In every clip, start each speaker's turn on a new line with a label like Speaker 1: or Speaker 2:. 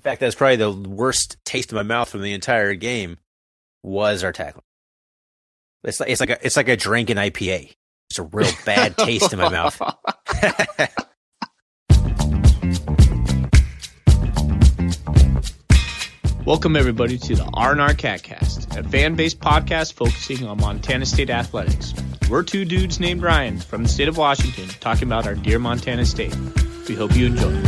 Speaker 1: In fact, that's probably the worst taste in my mouth from the entire game was our tackling. It's like a drinking IPA. It's a real bad taste in my mouth.
Speaker 2: Welcome, everybody, to the R&R Catcast, a fan-based podcast focusing on Montana State athletics. We're two dudes named Ryan from the state of Washington talking about our dear Montana State. We hope you enjoy.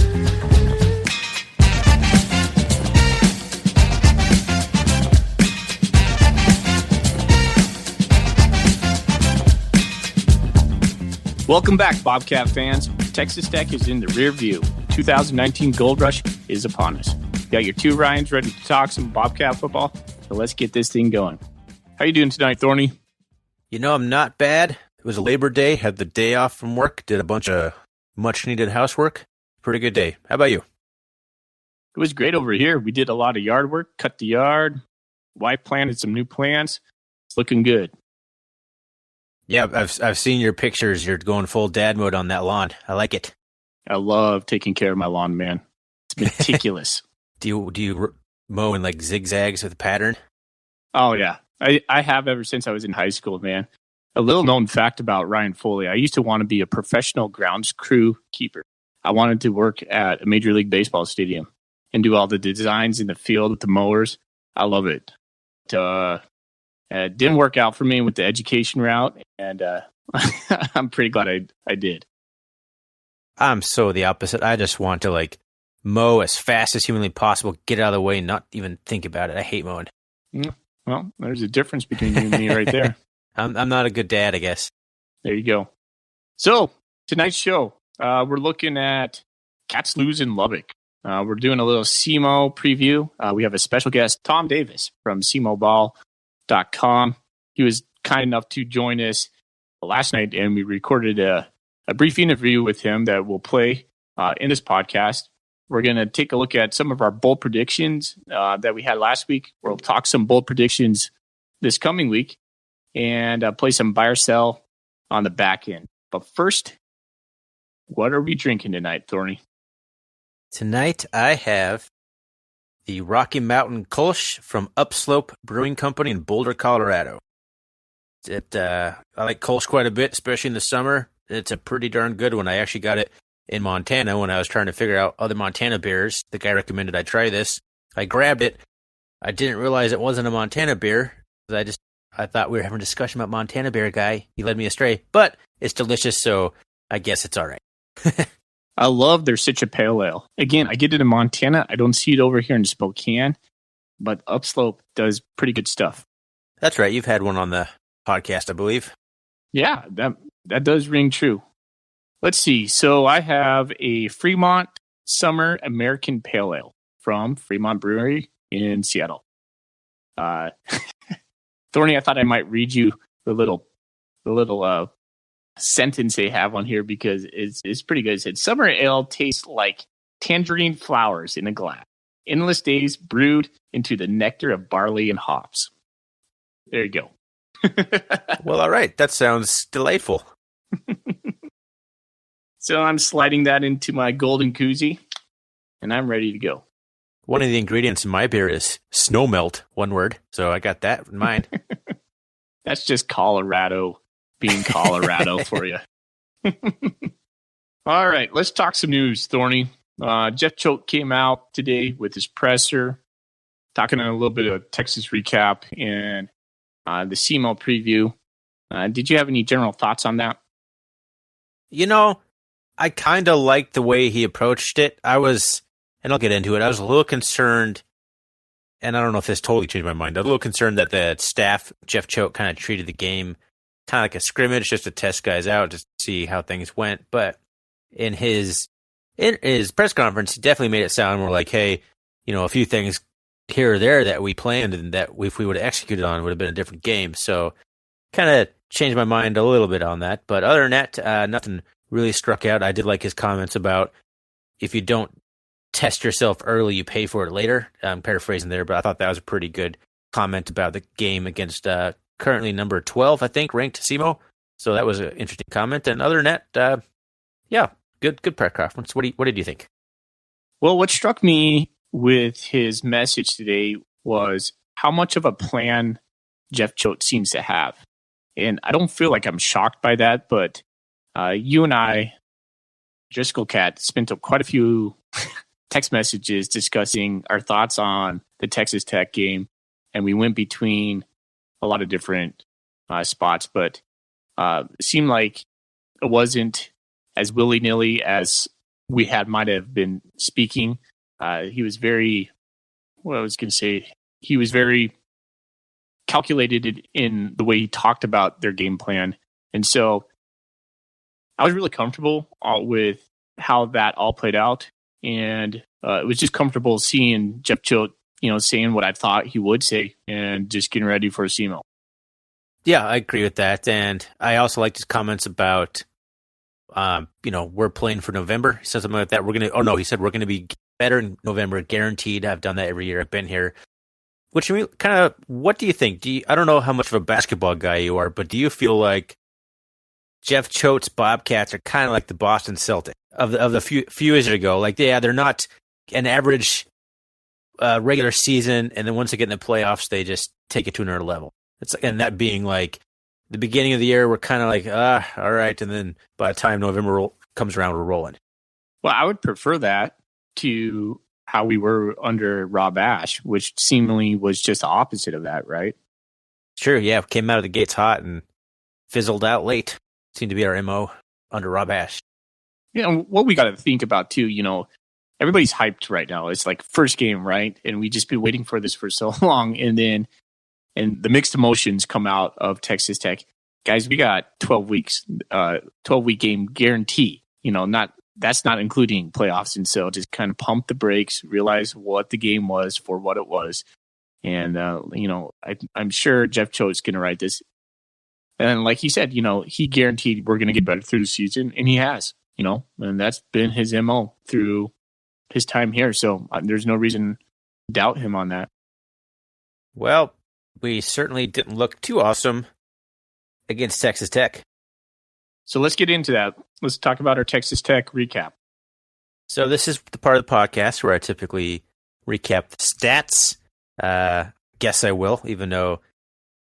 Speaker 2: Welcome back, Bobcat fans. Texas Tech is in the rear view. 2019 Gold Rush is upon us. Got your two Ryans ready to talk some Bobcat football, so let's get this thing going. How you doing tonight, Thorny?
Speaker 1: You know, I'm not bad. It was a Labor Day, had the day off from work, did a bunch of much-needed housework. Pretty good day. How about you?
Speaker 2: It was great over here. We did a lot of yard work, cut the yard. Wife planted some new plants. It's looking good.
Speaker 1: Yeah, I've seen your pictures. You're going full dad mode on that lawn. I like it.
Speaker 2: I love taking care of my lawn, man. It's meticulous.
Speaker 1: Do you mow in like zigzags with a pattern?
Speaker 2: Oh, yeah. I have ever since I was in high school, man. A little known fact about Ryan Foley. I used to want to be a professional grounds crew keeper. I wanted to work at a Major League Baseball stadium and do all the designs in the field with the mowers. I love it. It didn't work out for me with the education route, and I'm pretty glad I did.
Speaker 1: I'm so the opposite. I just want to like mow as fast as humanly possible, get out of the way, and not even think about it. I hate mowing.
Speaker 2: Well, there's a difference between you and me right there.
Speaker 1: I'm not a good dad, I guess.
Speaker 2: There you go. So tonight's show, we're looking at Cats lose in Lubbock. We're doing a little SEMO preview. We have a special guest, Tom Davis from SEMOBall.com. He was kind enough to join us last night, and we recorded a brief interview with him that we'll play in this podcast. We're going to take a look at some of our bold predictions that we had last week. We'll talk some bold predictions this coming week and play some buy or sell on the back end. But first, what are we drinking tonight, Thorny?
Speaker 1: Tonight I have the Rocky Mountain Kolsch from Upslope Brewing Company in Boulder, Colorado. I like Kolsch quite a bit, especially in the summer. It's a pretty darn good one. I actually got it in Montana when I was trying to figure out other Montana beers. The guy recommended I try this. I grabbed it. I didn't realize it wasn't a Montana beer. I thought we were having a discussion about Montana beer guy. He led me astray, but it's delicious, so I guess it's all right.
Speaker 2: I love their Citra Pale Ale. Again, I get it in Montana. I don't see it over here in Spokane, but Upslope does pretty good stuff.
Speaker 1: That's right. You've had one on the podcast, I believe.
Speaker 2: Yeah, that does ring true. Let's see. So I have a Fremont Summer American Pale Ale from Fremont Brewery in Seattle. Thorny, I thought I might read you the little sentence they have on here because it's pretty good. It said, "Summer ale tastes like tangerine flowers in a glass. Endless days brewed into the nectar of barley and hops." There you go.
Speaker 1: Well, all right. That sounds delightful.
Speaker 2: So I'm sliding that into my golden koozie, and I'm ready to go.
Speaker 1: One of the ingredients in my beer is snow melt, one word. So I got that in mind.
Speaker 2: That's just Colorado being Colorado for you. All right, let's talk some news, Thorny. Jeff Choate came out today with his presser, talking a little bit of Texas recap and the SEMO preview. Did you have any general thoughts on that?
Speaker 1: You know, I kind of liked the way he approached it. And I'll get into it, I was a little concerned, and I don't know if this totally changed my mind. I was a little concerned that the staff, Jeff Choate, kind of treated the game kind of like a scrimmage, just to test guys out, just to see how things went. But in his press conference, he definitely made it sound more like, hey, a few things here or there that we planned and that if we would have executed on, it would have been a different game. So kind of changed my mind a little bit on that. But other than that, nothing really struck out. I did like his comments about if you don't test yourself early, you pay for it later. I'm paraphrasing there, but I thought that was a pretty good comment about the game against currently number 12, I think, ranked SEMO. So that was an interesting comment. And other than that, yeah, good press conference. What did you think?
Speaker 2: Well, what struck me with his message today was how much of a plan Jeff Choate seems to have. And I don't feel like I'm shocked by that, but you and I, Driscoll Cat, spent quite a few text messages discussing our thoughts on the Texas Tech game, and we went between a lot of different spots, but it seemed like it wasn't as willy-nilly as we might have been speaking. He was very calculated in the way he talked about their game plan. And so I was really comfortable with how that all played out. And it was just comfortable seeing Jeff Choate, saying what I thought he would say and just getting ready for SEMO.
Speaker 1: Yeah, I agree with that. And I also liked his comments about, we're playing for November. He said something like that. He said we're going to be better in November, guaranteed. I've done that every year I've been here. Which what do you think? I don't know how much of a basketball guy you are, but do you feel like Jeff Choate's Bobcats are kind of like the Boston Celtics of the few years ago? Like, yeah, they're not an average regular season, and then once they get in the playoffs, they just take it to another level. And that being like the beginning of the year, we're kind of like, all right, and then by the time November comes around, we're rolling.
Speaker 2: Well, I would prefer that to how we were under Rob Ash, which seemingly was just the opposite of that, right?
Speaker 1: Sure, yeah. Came out of the gates hot and fizzled out late. Seemed to be our MO under Rob Ash.
Speaker 2: What we got to think about, too, everybody's hyped right now. It's like first game, right? And we just been waiting for this for so long. And the mixed emotions come out of Texas Tech. Guys, we got 12 weeks, 12-week game guarantee. That's not including playoffs. And so just kind of pump the brakes, realize what the game was for what it was. And, I'm sure Jeff Choate's going to write this. And like he said, he guaranteed we're going to get better through the season. And he has, and that's been his MO through his time here. So there's no reason to doubt him on that.
Speaker 1: Well, we certainly didn't look too awesome against Texas Tech.
Speaker 2: So let's get into that. Let's talk about our Texas Tech recap.
Speaker 1: So this is the part of the podcast where I typically recap the stats. Guess I will, even though,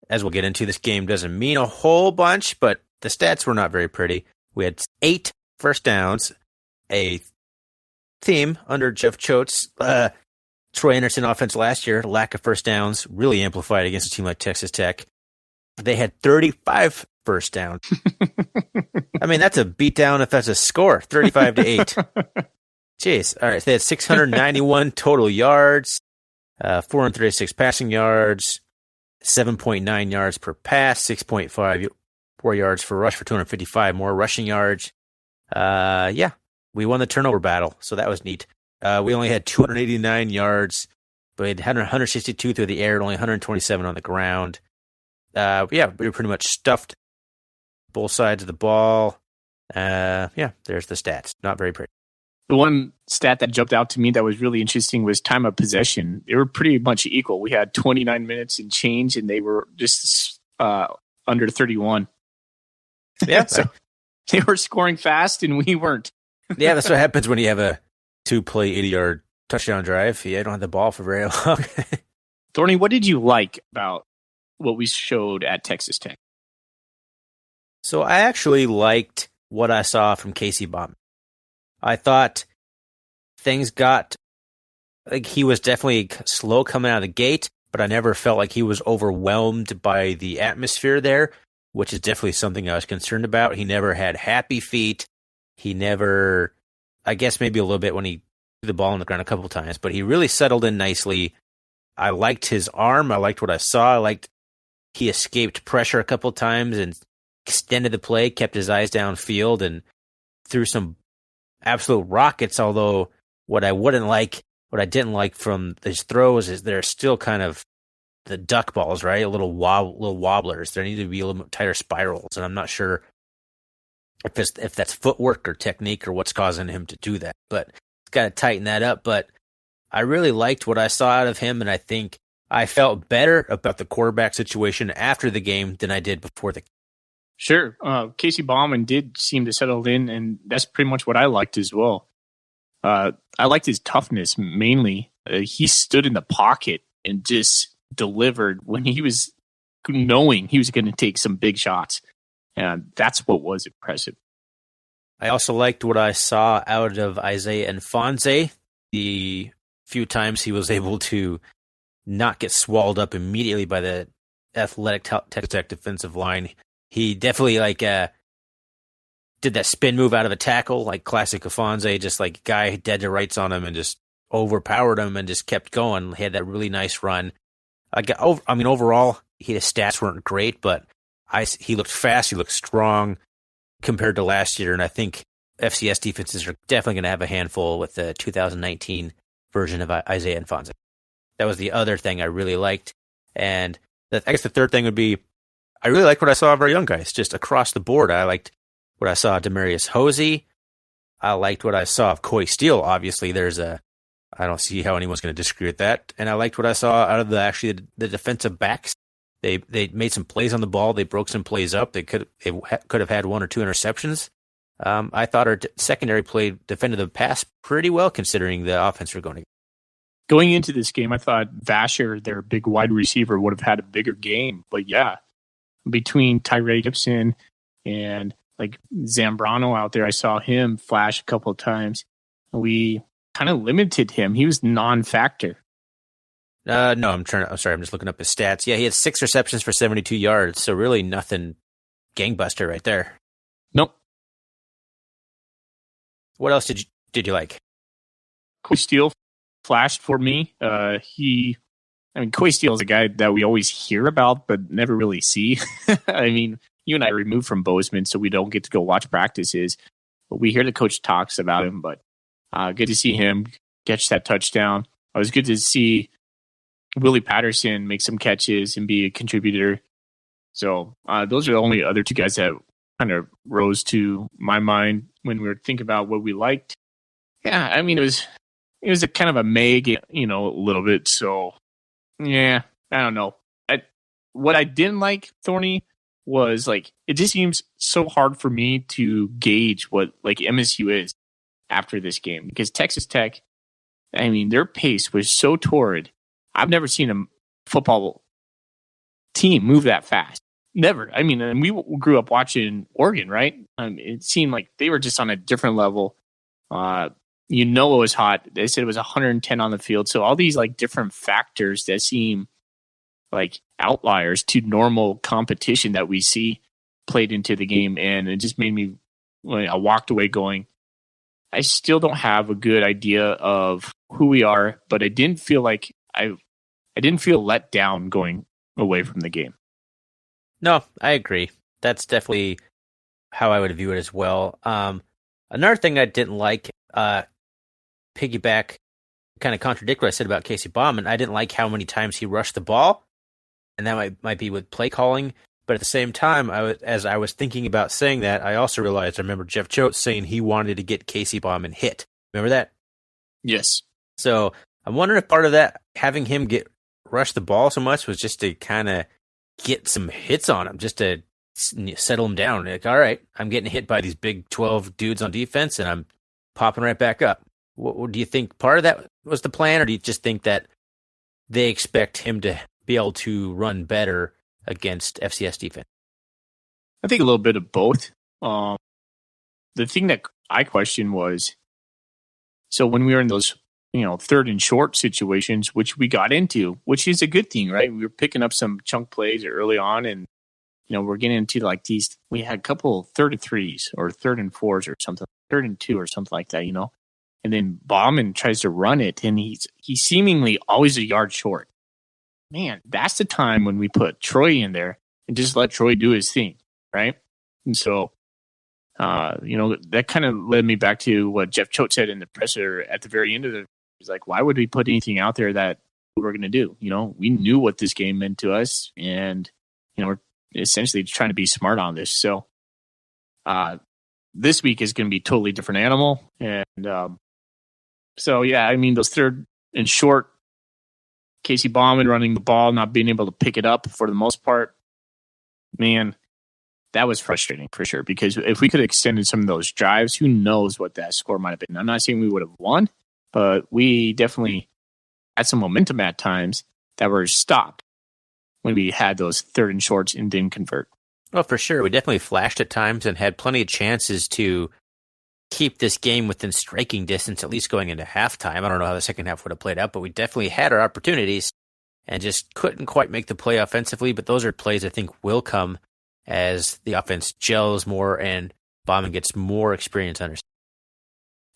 Speaker 1: as we'll get into, this game doesn't mean a whole bunch, but the stats were not very pretty. We had 8 first downs, a theme under Jeff Choate's Troy Anderson offense last year. Lack of first downs really amplified against a team like Texas Tech. They had 35 first downs. I mean, that's a beatdown if that's a score, 35-8. Jeez. All right. So they had 691 total yards, 436 passing yards, 7.9 yards per pass, 6.4 yards per rush for 255 more rushing yards. We won the turnover battle, so that was neat. We only had 289 yards, but we had 162 through the air and only 127 on the ground. We were pretty much stuffed both sides of the ball. There's the stats. Not very pretty.
Speaker 2: The one stat that jumped out to me that was really interesting was time of possession. They were pretty much equal. We had 29 minutes and change, and they were just under 31.
Speaker 1: Yeah.
Speaker 2: So they were scoring fast, and we weren't.
Speaker 1: Yeah, that's what happens when you have a 2-play 80-yard touchdown drive. Yeah, I don't have the ball for very long.
Speaker 2: Thorny, what did you like about what we showed at Texas Tech?
Speaker 1: So I actually liked what I saw from Casey Bauman. I thought things got, like, he was definitely slow coming out of the gate, but I never felt like he was overwhelmed by the atmosphere there, which is definitely something I was concerned about. He never had happy feet. He never, I guess maybe a little bit when he threw the ball on the ground a couple of times, but he really settled in nicely. I liked his arm. I liked what I saw. I liked he escaped pressure a couple of times and extended the play, kept his eyes downfield, and threw some absolute rockets. Although what I didn't like from his throws is they're still kind of the duck balls, right? A little wobblers. There need to be a little tighter spirals, and I'm not sure if that's footwork or technique or what's causing him to do that. But it's got to tighten that up. But I really liked what I saw out of him, and I think I felt better about the quarterback situation after the game than I did before the game.
Speaker 2: Sure. Casey Bauman did seem to settle in, and that's pretty much what I liked as well. I liked his toughness mainly. He stood in the pocket and just delivered when he was knowing he was going to take some big shots. And that's what was impressive.
Speaker 1: I also liked what I saw out of Isaiah Nfonse. The few times he was able to not get swallowed up immediately by the athletic Texas Tech defensive line. He definitely did that spin move out of a tackle, like classic Nfonse, just like guy dead to rights on him and just overpowered him and just kept going. He had that really nice run. Overall, his stats weren't great, but he looked fast, he looked strong compared to last year, and I think FCS defenses are definitely going to have a handful with the 2019 version of Isaiah Nfonse. That was the other thing I really liked. And I guess the third thing would be, I really liked what I saw of our young guys, just across the board. I liked what I saw of Demarius Hosey. I liked what I saw of Coy Steele. Obviously, I don't see how anyone's going to disagree with that. And I liked what I saw out of the defensive backs. They made some plays on the ball. They broke some plays up. They could have had 1 or 2 interceptions. I thought our secondary defended the pass pretty well considering the offense we're going against.
Speaker 2: Going into this game, I thought Vasher, their big wide receiver, would have had a bigger game. But yeah, between Tyree Gibson and like Zambrano out there, I saw him flash a couple of times. We kind of limited him. He was non-factor.
Speaker 1: No, I'm sorry. I'm just looking up his stats. Yeah, he had 6 receptions for 72 yards. So really nothing gangbuster right there.
Speaker 2: Nope.
Speaker 1: What else did you like?
Speaker 2: Coy Steele flashed for me. Coy Steele is a guy that we always hear about, but never really see. I mean, you and I are removed from Bozeman, so we don't get to go watch practices, but we hear the coach talks about him. But good to see him catch that touchdown. It was good to see Willie Patterson make some catches and be a contributor. So those are the only other 2 guys that kind of rose to my mind when we were thinking about what we liked. Yeah, I mean, it was a kind of a May game, a little bit. So, yeah, I don't know. What I didn't like, Thorny, was it just seems so hard for me to gauge what MSU is after this game, because Texas Tech, I mean, their pace was so torrid. I've never seen a football team move that fast. Never. I mean, and we grew up watching Oregon, right? It seemed like they were just on a different level. It was hot. They said it was 110 on the field. So all these different factors that seem like outliers to normal competition that we see played into the game. And it just made me, I walked away going, I still don't have a good idea of who we are, but I didn't feel like I didn't feel let down going away from the game.
Speaker 1: No, I agree. That's definitely how I would view it as well. Another thing I didn't like, piggyback, kind of contradict what I said about Casey Bauman. I didn't like how many times he rushed the ball, and that might be with play calling. But at the same time, as I was thinking about saying that, I also realized I remember Jeff Choate saying he wanted to get Casey Bauman hit. Remember that?
Speaker 2: Yes.
Speaker 1: So I'm wondering if part of that, having him rush the ball so much, was just to kind of get some hits on him, just to settle him down. Like, all right, I'm getting hit by these big 12 dudes on defense, and I'm popping right back up. What do you think part of that was the plan, or do you just think that they expect him to be able to run better against FCS defense?
Speaker 2: I think a little bit of both. The thing that I questioned was, so when we were in those, 3rd and short situations, which we got into, which is a good thing, right? We were picking up some chunk plays early on, and we're getting into these. We had a couple 3rd and 3s or 3rd and 4s or something, 3rd and 2 or something like that, And then Bauman tries to run it, and he's seemingly always a yard short. Man, that's the time when we put Troy in there and just let Troy do his thing, right? And so, that kind of led me back to what Jeff Choate said in the presser at the very end of it. He's like, why would we put anything out there that we're going to do? We knew what this game meant to us, and, we're essentially trying to be smart on this. So, this week is going to be a totally different animal. And, so, yeah, I mean, those 3rd and short, Casey Bauman running the ball, not being able to pick it up for the most part, man, that was frustrating for sure. Because if we could have extended some of those drives, who knows what that score might have been. I'm not saying we would have won, but we definitely had some momentum at times that were stopped when we had those third and shorts and didn't convert.
Speaker 1: Well, for sure. We definitely flashed at times and had plenty of chances to keep this game within striking distance, at least going into halftime. I don't know how the second half would have played out, but we definitely had our opportunities and just couldn't quite make the play offensively. But those are plays I think will come as the offense gels more and Bauman gets more experience under.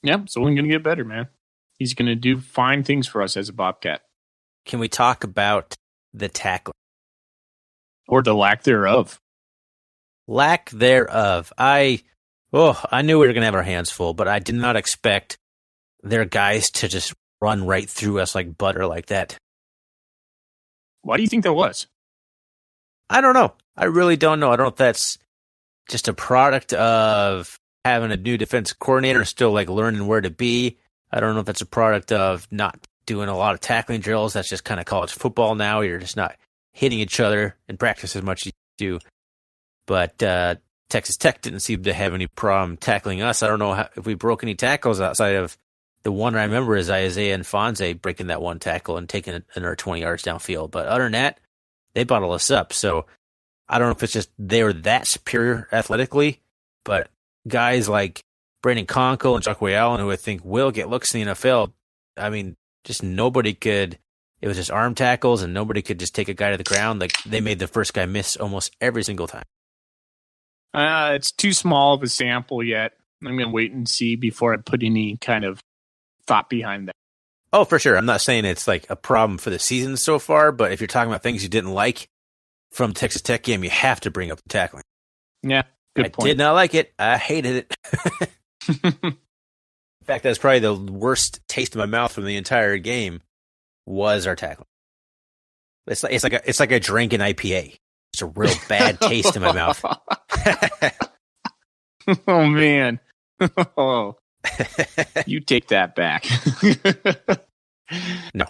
Speaker 2: Yeah, it's only going to get better, man. He's going to do fine things for us as a Bobcat.
Speaker 1: Can we talk about the tackle?
Speaker 2: Or the lack thereof.
Speaker 1: Lack thereof. I knew we were going to have our hands full, but I did not expect their guys to just run right through us like butter like that.
Speaker 2: Why do you think that was?
Speaker 1: I don't know. I really don't know. I don't know if that's just a product of having a new defense coordinator, still like learning where to be. I don't know if that's a product of not doing a lot of tackling drills. That's just kind of college football now. You're just not hitting each other in practice as much as you do. But Texas Tech didn't seem to have any problem tackling us. I don't know if we broke any tackles outside of the one I remember is Isaiah and Fonzie breaking that one tackle and taking another 20 yards downfield. But other than that, they bottle us up. So I don't know if it's just they were that superior athletically, but guys like Brandon Conkle and Jacque Allen, who I think will get looks in the NFL, I mean, just nobody could. It was just arm tackles, and nobody could just take a guy to the ground. Like they made the first guy miss almost every single time.
Speaker 2: It's too small of a sample yet. I'm going to wait and see before I put any kind of thought behind that.
Speaker 1: Oh, for sure. I'm not saying it's like a problem for the season so far, but if you're talking about things you didn't like from Texas Tech game, you have to bring up the tackling.
Speaker 2: Yeah, good point.
Speaker 1: I did not like it. I hated it. In fact, that's probably the worst taste in my mouth from the entire game was our tackling. It's like a drink an IPA. It's a real bad taste in my mouth.
Speaker 2: Oh man. Oh. You take that back.
Speaker 1: No.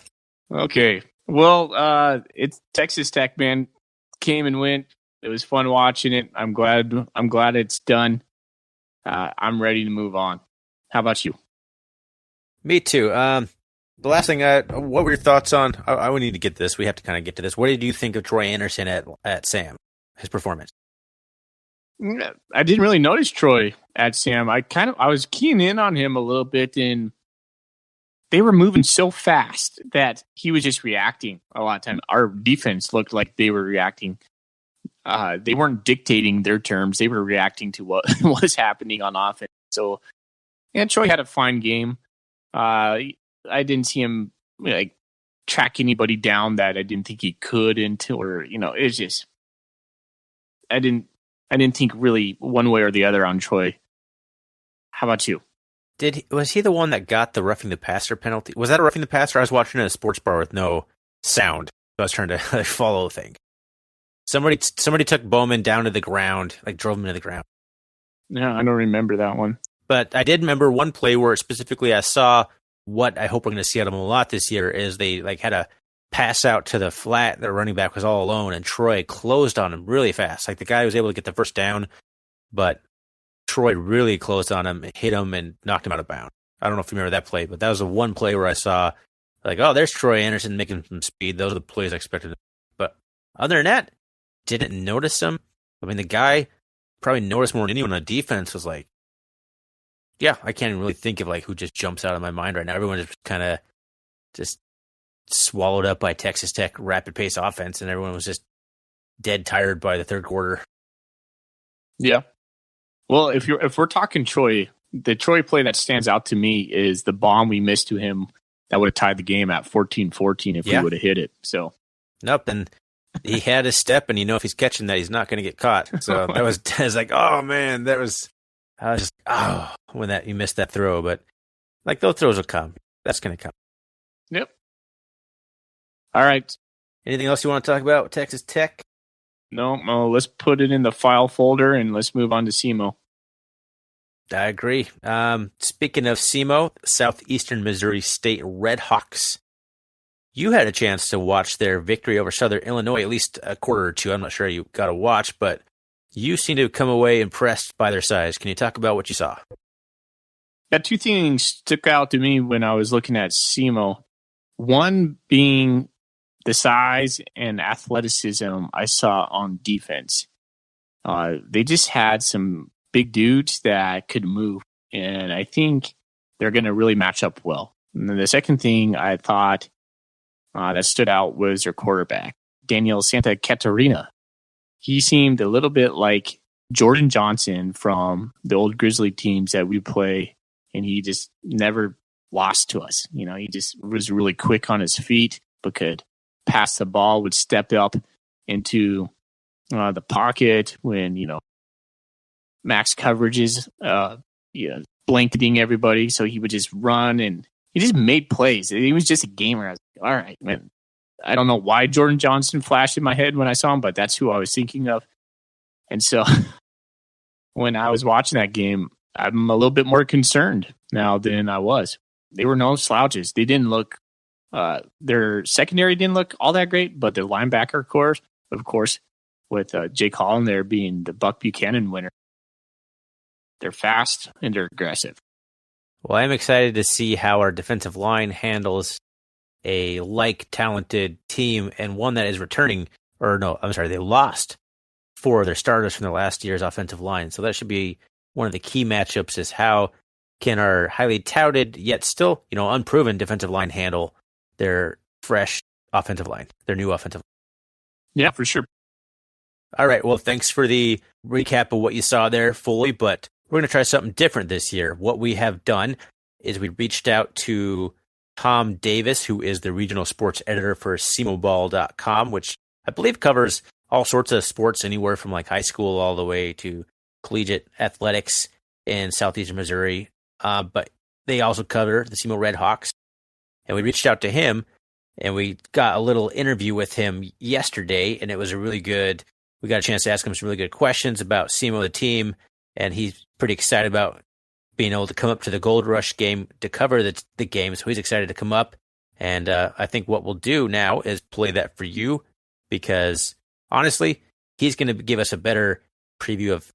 Speaker 2: Okay. Well, it's Texas Tech, man. Came and went. It was fun watching it. I'm glad it's done. I'm ready to move on. How about you?
Speaker 1: Me too. The last thing, what were your thoughts on? I would need to get this. We have to kind of get to this. What did you think of Troy Anderson at Sam? His performance.
Speaker 2: I didn't really notice Troy at Sam. I was keying in on him a little bit, and they were moving so fast that he was just reacting a lot of time. Our defense looked like they were reacting. They weren't dictating their terms. They were reacting to what was happening on offense. So, yeah, Troy had a fine game. I didn't see him like track anybody down that I didn't think he could it's just I didn't think really one way or the other on Troy. How about you?
Speaker 1: Was he the one that got the roughing the passer penalty? Was that a roughing the passer? I was watching it at a sports bar with no sound. So I was trying to follow the thing. Somebody took Bowman down to the ground, like drove him to the ground.
Speaker 2: Yeah, I don't remember that one.
Speaker 1: But I did remember one play where specifically I saw what I hope we're going to see out of him a lot this year is they like had a pass out to the flat. The running back was all alone, and Troy closed on him really fast. Like the guy was able to get the first down, but Troy really closed on him, hit him, and knocked him out of bounds. I don't know if you remember that play, but that was the one play where I saw like, oh, there's Troy Anderson making some speed. Those are the plays I expected. But other than that, didn't notice him. I mean, the guy probably noticed more than anyone on defense was like, yeah, I can't even really think of like who just jumps out of my mind right now. Everyone is kind of just swallowed up by Texas Tech rapid pace offense, and everyone was just dead tired by the third quarter.
Speaker 2: Yeah. Well, if we're talking Troy, the Troy play that stands out to me is the bomb we missed to him that would have tied the game at 14-14 if we would have hit it. So
Speaker 1: nope, and he had his step, and if he's catching that, he's not going to get caught. So I was like, oh man, I was just when you missed that throw, but like those throws will come. That's going to come.
Speaker 2: Yep. All right.
Speaker 1: Anything else you want to talk about with Texas Tech?
Speaker 2: No, let's put it in the file folder and let's move on to SEMO.
Speaker 1: I agree. Speaking of SEMO, Southeastern Missouri State Redhawks. You had a chance to watch their victory over Southern Illinois, at least a quarter or two. I'm not sure you got to watch, but you seem to come away impressed by their size. Can you talk about what you saw?
Speaker 2: Yeah, two things stuck out to me when I was looking at SEMO. One being the size and athleticism I saw on defense. They just had some big dudes that could move, and I think they're going to really match up well. And then the second thing I thought that stood out was their quarterback, Daniel Santa Catarina. He seemed a little bit like Jordan Johnson from the old Grizzly teams that we play, and he just never lost to us. He just was really quick on his feet, but could pass the ball, would step up into the pocket when, max coverages, blanketing everybody. So he would just run and he just made plays. He was just a gamer. I was like, all right, man. I don't know why Jordan Johnson flashed in my head when I saw him, but that's who I was thinking of. And so when I was watching that game, I'm a little bit more concerned now than I was. They were no slouches. They didn't look, their secondary didn't look all that great, but their linebacker core, of course, with Jake Holland there being the Buck Buchanan winner, they're fast and they're aggressive.
Speaker 1: Well, I'm excited to see how our defensive line handles a talented team and one that is returning, they lost 4 of their starters from their last year's offensive line. So that should be one of the key matchups, is how can our highly touted yet still, unproven defensive line handle their fresh offensive line, their new offensive line.
Speaker 2: Yeah, for sure.
Speaker 1: All right. Well, thanks for the recap of what you saw there fully, but we're going to try something different this year. What we have done is we reached out to Tom Davis, who is the regional sports editor for SEMOBall.com, which I believe covers all sorts of sports, anywhere from like high school all the way to collegiate athletics in southeastern Missouri. But they also cover the SEMO Red Hawks. And we reached out to him, and we got a little interview with him yesterday, and it was we got a chance to ask him some really good questions about SEMO, the team, and he's pretty excited about being able to come up to the Gold Rush game to cover the game. So he's excited to come up. And I think what we'll do now is play that for you, because honestly, he's going to give us a better preview of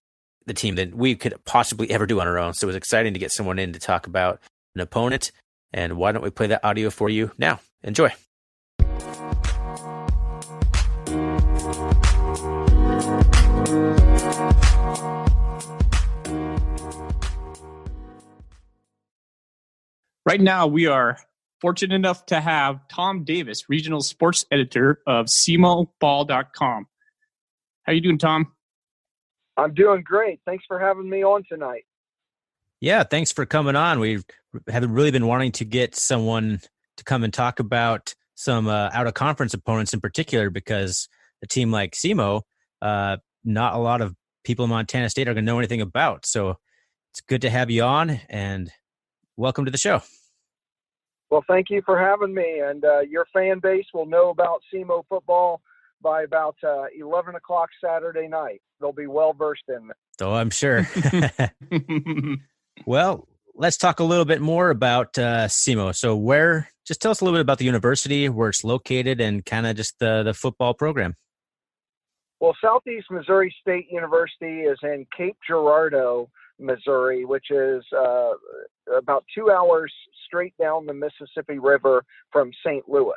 Speaker 1: the team than we could possibly ever do on our own. So it was exciting to get someone in to talk about an opponent. And why don't we play that audio for you now? Enjoy.
Speaker 2: Right now, we are fortunate enough to have Tom Davis, regional sports editor of SEMOBall.com. How you doing, Tom?
Speaker 3: I'm doing great. Thanks for having me on tonight.
Speaker 1: Yeah, thanks for coming on. We have really been wanting to get someone to come and talk about some out-of-conference opponents in particular, because a team like SEMO, not a lot of people in Montana State are going to know anything about. So it's good to have you on, and welcome to the show.
Speaker 3: Well, thank you for having me. And your fan base will know about SEMO football by about 11 o'clock Saturday night. They'll be well-versed in it.
Speaker 1: Oh, I'm sure. Well, let's talk a little bit more about SEMO. So just tell us a little bit about the university, where it's located, and kind of just the football program.
Speaker 3: Well, Southeast Missouri State University is in Cape Girardeau, Missouri, which is about 2 hours straight down the Mississippi River from St. Louis.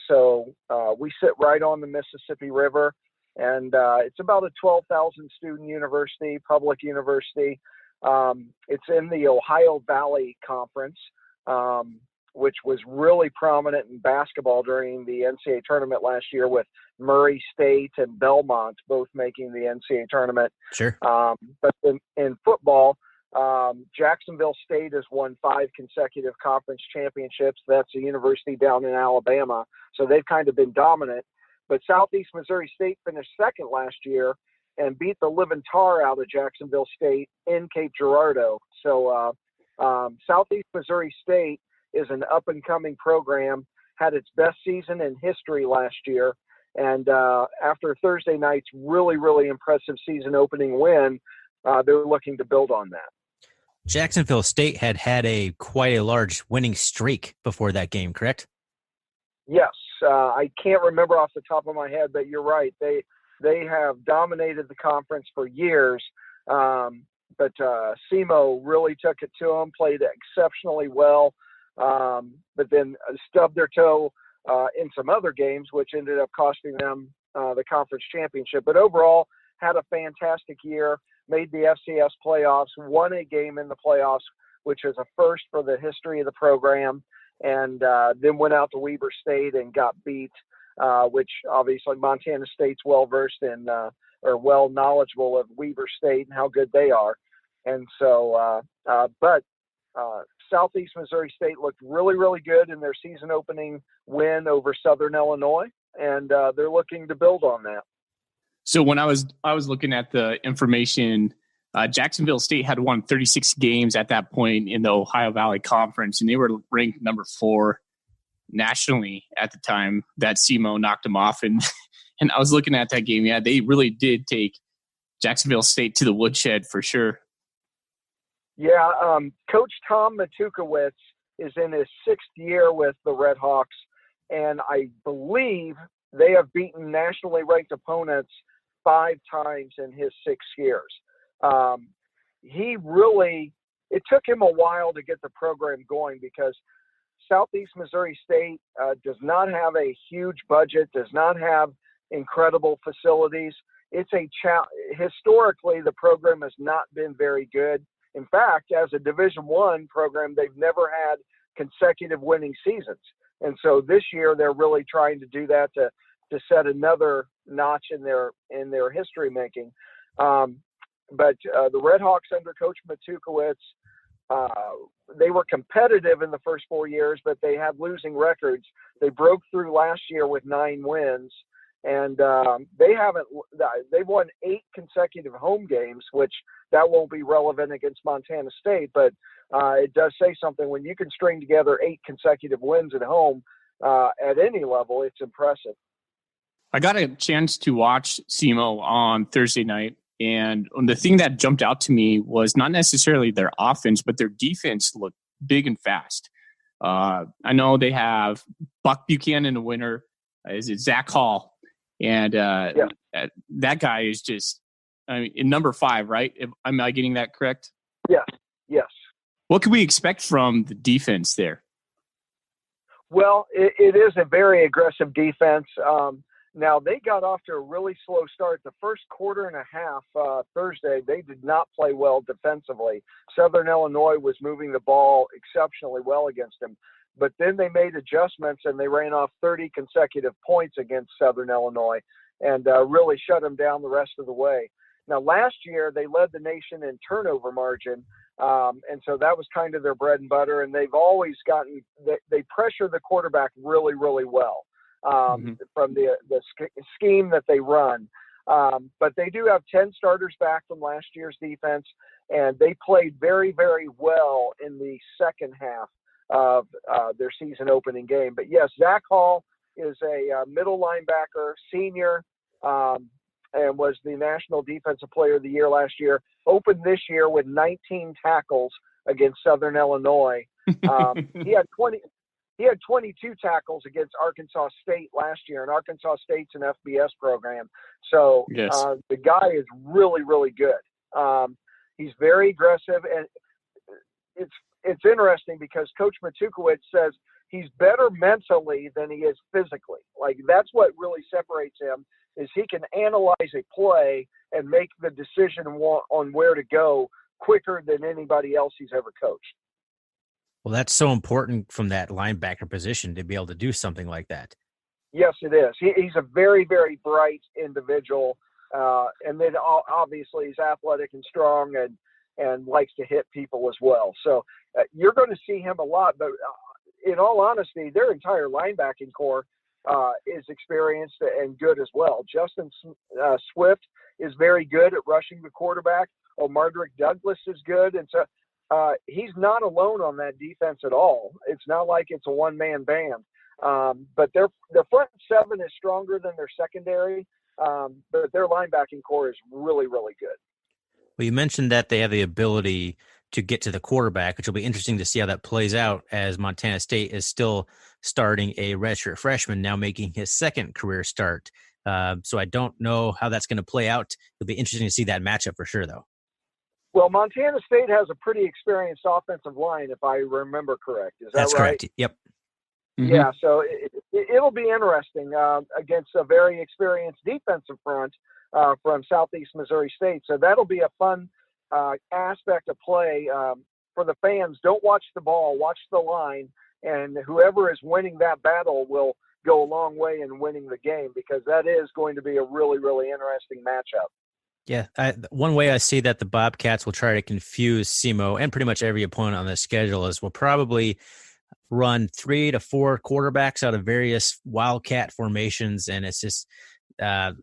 Speaker 3: So we sit right on the Mississippi River, and it's about a 12,000 student university, public university. It's in the Ohio Valley Conference, which was really prominent in basketball during the NCAA tournament last year, with Murray State and Belmont both making the NCAA tournament.
Speaker 1: Sure.
Speaker 3: But in football, Jacksonville State has won 5 consecutive conference championships. That's a university down in Alabama. So they've kind of been dominant. But Southeast Missouri State finished second last year and beat the living tar out of Jacksonville State in Cape Girardeau. So Southeast Missouri State is an up-and-coming program, had its best season in history last year. And after Thursday night's really, really impressive season-opening win, they're looking to build on that.
Speaker 1: Jacksonville State had quite a large winning streak before that game, correct?
Speaker 3: Yes. I can't remember off the top of my head, but you're right. They have dominated the conference for years, but SEMO really took it to them, played exceptionally well. but then stubbed their toe in some other games, which ended up costing them the conference championship. But overall, had a fantastic year, made the FCS playoffs, won a game in the playoffs, which was a first for the history of the program, and then went out to Weber State and got beat, which obviously Montana State's well-versed in or well knowledgeable of Weber State and how good they are. And so, but Southeast Missouri State looked really, really good in their season opening win over Southern Illinois, and they're looking to build on that.
Speaker 2: So when I was looking at the information, Jacksonville State had won 36 games at that point in the Ohio Valley Conference, and they were ranked number 4 nationally at the time that SEMO knocked them off. And I was looking at that game. Yeah, they really did take Jacksonville State to the woodshed for sure.
Speaker 3: Yeah, Coach Tom Matukowicz is in his 6th year with the Red Hawks, and I believe they have beaten nationally ranked opponents 5 times in his 6 years. It took him a while to get the program going because Southeast Missouri State does not have a huge budget, does not have incredible facilities. Historically, the program has not been very good. In fact, as a Division I program, they've never had consecutive winning seasons. And so this year they're really trying to do that to set another notch in their history making. But the Red Hawks under Coach Matukowicz, they were competitive in the first 4 years, but they had losing records. They broke through last year with 9 wins, and they've won 8 consecutive home games, which that won't be relevant against Montana State, but it does say something when you can string together 8 consecutive wins at home at any level. It's impressive.
Speaker 2: I got a chance to watch SEMO on Thursday night, and the thing that jumped out to me was not necessarily their offense, but their defense looked big and fast. I know they have Buck Buchanan, the winner. Is it Zach Hall? And that guy is just, in number 5, right? Am I getting that correct?
Speaker 3: Yes. What
Speaker 2: can we expect from the defense there?
Speaker 3: Well, it is a very aggressive defense. Now, they got off to a really slow start. The first quarter and a half Thursday, they did not play well defensively. Southern Illinois was moving the ball exceptionally well against them. But then they made adjustments, and they ran off 30 consecutive points against Southern Illinois and really shut them down the rest of the way. Now, last year, they led the nation in turnover margin, and so that was kind of their bread and butter, and they've always they pressure the quarterback really, really well. From the scheme that they run. But they do have 10 starters back from last year's defense, and they played very, very well in the second half of their season opening game. But yes, Zach Hall is a middle linebacker, senior, and was the National Defensive Player of the Year last year. Opened this year with 19 tackles against Southern Illinois. He had 22 tackles against Arkansas State last year, and Arkansas State's an FBS program. So
Speaker 2: yes.
Speaker 3: The guy is really, really good. He's very aggressive, and it's interesting because Coach Matukowicz says he's better mentally than he is physically. Like, that's what really separates him, is he can analyze a play and make the decision on where to go quicker than anybody else he's ever coached.
Speaker 1: Well, that's so important from that linebacker position to be able to do something like that.
Speaker 3: Yes, it is. He's a very, very bright individual. And then obviously he's athletic and strong and likes to hit people as well. So you're going to see him a lot. But in all honesty, their entire linebacking core is experienced and good as well. Justin Swift is very good at rushing the quarterback. O'Mardrick Douglas is good. And so he's not alone on that defense at all. It's not like it's a one-man band. But their front 7 is stronger than their secondary. But their linebacking core is really, really good.
Speaker 1: Well, you mentioned that they have the ability to get to the quarterback, which will be interesting to see how that plays out as Montana State is still starting a redshirt freshman, now making his second career start. So I don't know how that's going to play out. It'll be interesting to see that matchup for sure, though.
Speaker 3: Well, Montana State has a pretty experienced offensive line, if I remember correct. Is that
Speaker 1: That's
Speaker 3: right?
Speaker 1: correct. Yep.
Speaker 2: Mm-hmm.
Speaker 3: Yeah, so it'll be interesting against a very experienced defensive front from Southeast Missouri State. So that'll be a fun aspect of play for the fans. Don't watch the ball, watch the line, and whoever is winning that battle will go a long way in winning the game, because that is going to be a really, really interesting matchup.
Speaker 1: Yeah, one way I see that the Bobcats will try to confuse SEMO and pretty much every opponent on the schedule is we'll probably run 3 to 4 quarterbacks out of various Wildcat formations, and it's just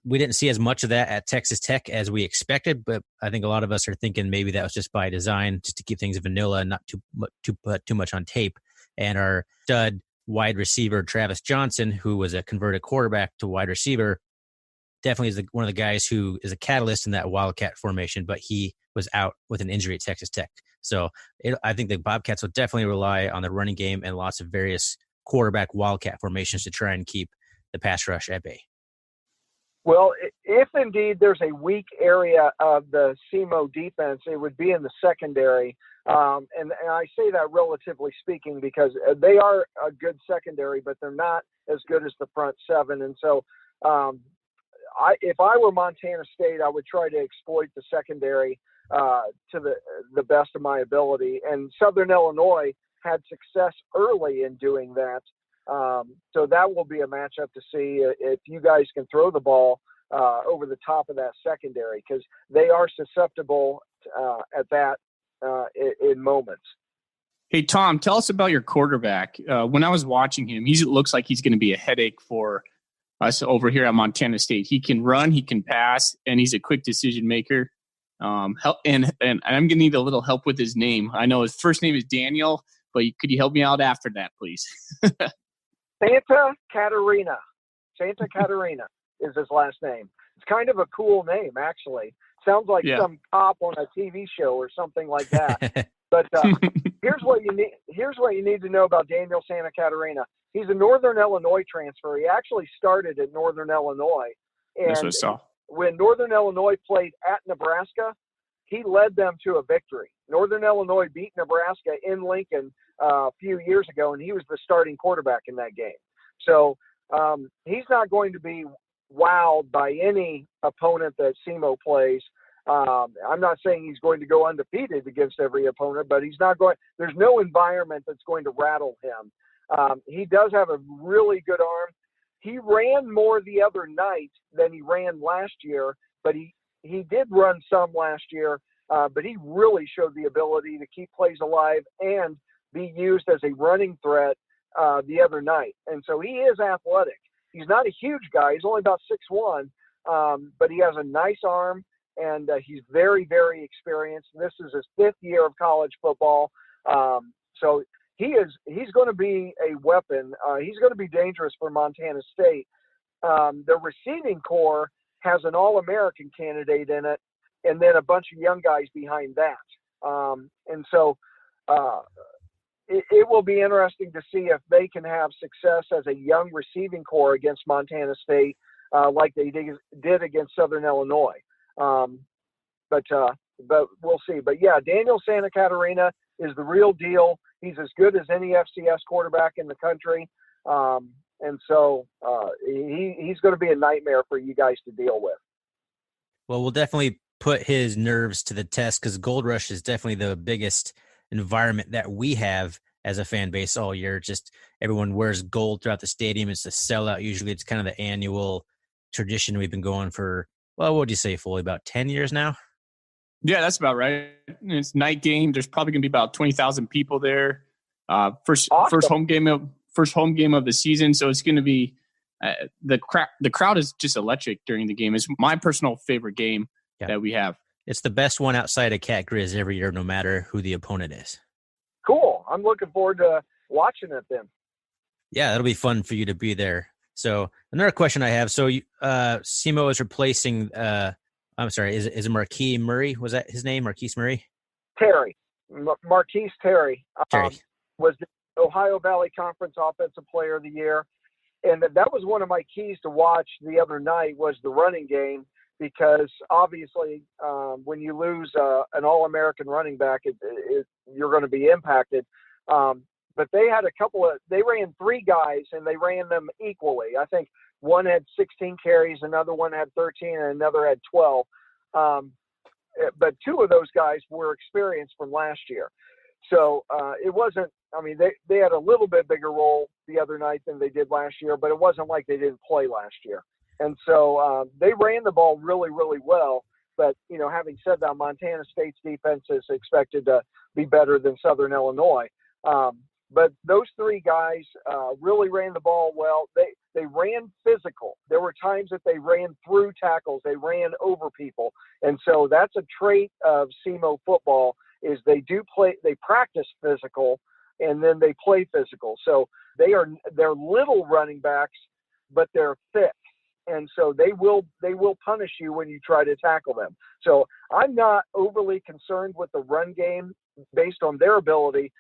Speaker 1: we didn't see as much of that at Texas Tech as we expected, but I think a lot of us are thinking maybe that was just by design, just to keep things vanilla and not too much on tape. And our stud wide receiver Travis Johnson, who was a converted quarterback to wide receiver, definitely is one of the guys who is a catalyst in that Wildcat formation, but he was out with an injury at Texas Tech. So I think the Bobcats will definitely rely on the running game and lots of various quarterback Wildcat formations to try and keep the pass rush at bay.
Speaker 3: Well, if indeed there's a weak area of the SEMO defense, it would be in the secondary. And I say that relatively speaking because they are a good secondary, but they're not as good as the front seven. And so if I were Montana State, I would try to exploit the secondary to the best of my ability. And Southern Illinois had success early in doing that. So that will be a matchup to see if you guys can throw the ball over the top of that secondary, because they are susceptible at that in moments.
Speaker 2: Hey, Tom, tell us about your quarterback. When I was watching him, he looks like he's going to be a headache for us over here at Montana State. He can run, he can pass, and he's a quick decision maker. And I'm going to need a little help with his name. I know his first name is Daniel, but could you help me out after that, please?
Speaker 3: Santa Catarina. Santa Catarina is his last name. It's kind of a cool name, actually. Sounds like some cop on a TV show or something like that. But here's what you need to know about Daniel Santa Catarina. He's a Northern Illinois transfer. He actually started at Northern Illinois. And when Northern Illinois played at Nebraska, he led them to a victory. Northern Illinois beat Nebraska in Lincoln a few years ago, and he was the starting quarterback in that game. So he's not going to be wowed by any opponent that SEMO plays. I'm not saying he's going to go undefeated against every opponent, but he's not going. There's no environment that's going to rattle him. He does have a really good arm. He ran more the other night than he ran last year, but he did run some last year. But he really showed the ability to keep plays alive and be used as a running threat the other night. And so he is athletic. He's not a huge guy. He's only about 6'1", but he has a nice arm, and he's very, very experienced. And this is his 5th year of college football. So he's going to be a weapon. He's going to be dangerous for Montana State. The receiving core has an All-American candidate in it, and then a bunch of young guys behind that. And so it will be interesting to see if they can have success as a young receiving core against Montana State, like they did against Southern Illinois. But we'll see. But yeah, Daniel Santa Catarina is the real deal. He's as good as any FCS quarterback in the country. And so he's going to be a nightmare for you guys to deal with.
Speaker 1: Well, we'll definitely put his nerves to the test, because Gold Rush is definitely the biggest environment that we have as a fan base all year. Just everyone wears gold throughout the stadium. It's a sellout. Usually it's kind of the annual tradition we've been going for, well, what would you say, Foley, about 10 years now?
Speaker 2: Yeah, that's about right. It's night game. There's probably going to be about 20,000 people there. First home game of the season. So it's going to be the crowd is just electric during the game. It's my personal favorite game that we have.
Speaker 1: It's the best one outside of Cat Grizz every year, no matter who the opponent is.
Speaker 3: Cool. I'm looking forward to watching it then.
Speaker 1: Yeah, that'll be fun for you to be there. So another question I have. So SEMO is replacing I'm sorry, is it Marquise Murray? Was that his name, Marquise Murray?
Speaker 3: Terry. Marquise Terry.
Speaker 1: Terry.
Speaker 3: Was the Ohio Valley Conference Offensive Player of the Year. And that was one of my keys to watch the other night was the running game. because obviously when you lose an All-American running back, you're going to be impacted. But they had they ran 3 guys and they ran them equally. I think one had 16 carries, another one had 13, and another had 12. But 2 of those guys were experienced from last year. So it wasn't, I mean, they had a little bit bigger role the other night than they did last year, but it wasn't like they didn't play last year. And so they ran the ball really, really well. But, having said that, Montana State's defense is expected to be better than Southern Illinois. But those 3 guys really ran the ball well. They ran physical. There were times that they ran through tackles. They ran over people. And so that's a trait of SEMO football is they practice physical and then they play physical. So they're little running backs, but they're thick. And so they will punish you when you try to tackle them. So I'm not overly concerned with the run game based on their ability.